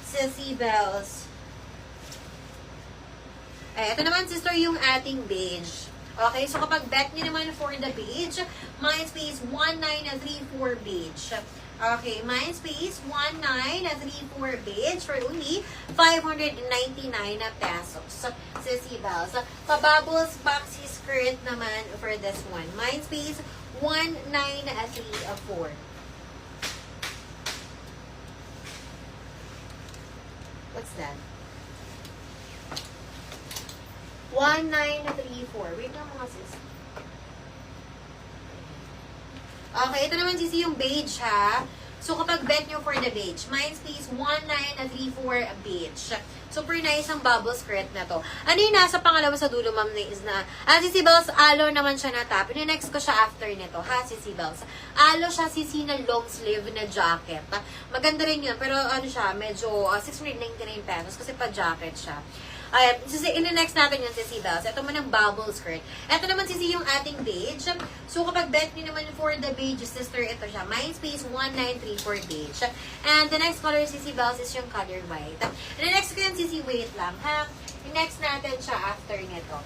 Sissy Bells. Ay, ito naman, sister, yung ating beige. Okay, so kapag bet nyo naman for the beige, Mindspace 1934 beige. Okay, Mindspace 1934 beige for only 599 pesos. Sissy Bells. Pabubbles boxy skirt naman for this one. Mindspace 1934. What's that? 1934. Wait lang mga sis. Okay, ito naman sisi yung beige ha. So kapag bet nyo for the beige, Mindspace 1934 beige. Super nice ang bubble skirt na to. Ano yung nasa pangalawa sa dulo, ma'am, is na, Sissy Bells, alo naman siya na top. Next ko siya after nito, ha, Sissy Bells. Alo siya, sisi na long sleeve na jacket. Maganda rin yun, pero ano siya, medyo 699 pesos kasi pa jacket siya. In-next natin yung Sissy Bells. Ito mo ng bubble skirt. Ito naman sisi yung ating beige. So, kapag bet nyo naman for the beige, sister, ito siya. Mindspace 1934 beige. And the next color, Sissy Bells, is yung color white. And the next ko yung sisi, wait lang, ha? Yung next natin siya after nito.